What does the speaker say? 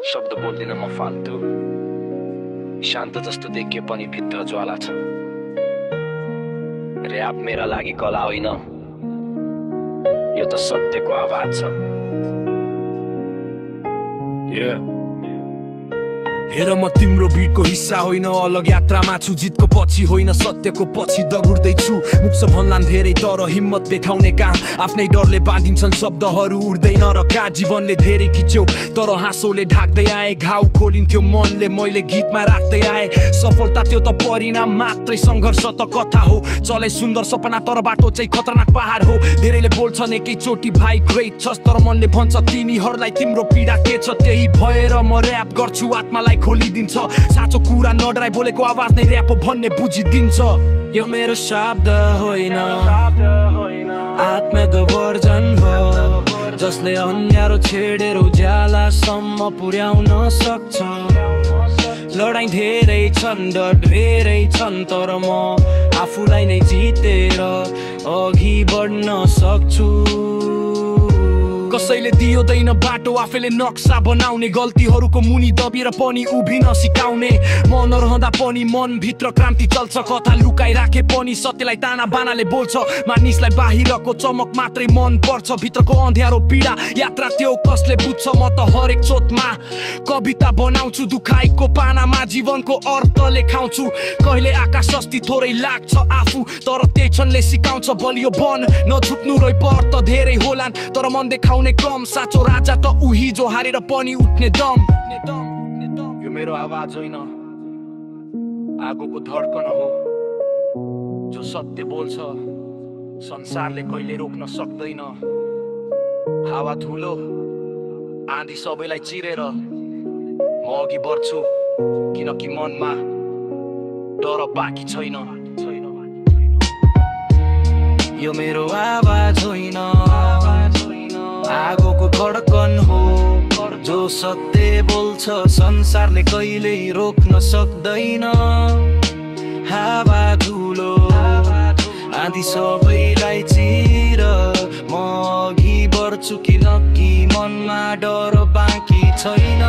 शब्द बोल्दिन म फाल्तु शान्त जस्तो देखिए पनि भित्र ज्वाला छ र्याप मेरा लागि कला होइन यो त सत्यको आवाज छ हेर म तिम्रो भिडको हिस्सा होइन अलग यात्रामा छु जितको पछि होइन सत्यको पछि दगुर्दै छु मुख छ भन्लान् धेरै तर हिम्मत देखाउने काम आफ्नै डरले बाँधिन्छन् शब्दहरू उड्दैन र का जीवनले धेरै खिच्यो तर हाँसोले ढाक्दै आए घाउ खोलिन्थ्यो मनले मैले गीतमा राख्दै आए सफलता त्यो त परिणाम मात्रै सङ्घर्ष त कथा हो चले सुन्दर सपना तर बाटो चाहिँ खतरनाक पहाड हो धेरैले बोल्छन् एकैचोटि भाइ ग्रेट छस् तर मनले भन्छ तिमीहरूलाई तिम्रो पीडा के छ त्यही भएर म र्याप गर्छु आत्मालाई खोलिदिन्छ साँचो कुरा नडराई बोलेको आवाज नै र्याप हो भन्ने बुझिदिन्छ यो मेरो शब्द होइन आत्माको वर्जन हो जसले अन्यारो छेडेर उज्यालासम्म पुर्याउन सक्छ लडाई धेरै छन् डर धेरै छन् तर म आफूलाई नै जितेर अघि बढ्न सक्छु कसैले दिउँदैन बाटो आफैले नक्सा बनाउने गल्तीहरूको मुनि दबिएर पनि उभिन सिकाउने मन नरहँदा पनि मन भित्र क्रान्ति चल्छ कथा लुकाइ राखे पनि सत्यलाई ताना बानाले बोल्छ मानिसलाई बाहिरको चमक मात्रै मन पर्छ भित्रको अँध्यारो पीडा यात्रा त्यो कसले बुझ्छ म त हरेक चोटमा कविता बनाउँछु दुखाइको पानामा जीवनको अर्थ लेखाउँछु कहिले आकाश अस्ति थोरै लाग्छ आफू तर त्यही क्षणले सिकाउँछ बलियो बन नछुट्नु रै पर्त धेरै होलान् तर मन देखाउने कम साँचो राजा त उही जो हारेर पनि उठ्ने दम यो मेरो आवाज होइन आगोको धड्कन हो जो सत्य बोल्छ संसारले कहिले रोक्न सक्दैन हावा धुलो आँधी सबैलाई चिरेर म अघि बढ्छु किनकि मनमा डर बाँकी छैन यो मेरो आवाज होइन आगोको धड्कन हो जो सत्य बोल्छ संसारले कहिल्यै रोक्न सक्दैन हावा धुलो आँधी सबैलाई चिर म अघि बढ्छु किनकि मनमा डर बाँकी छैन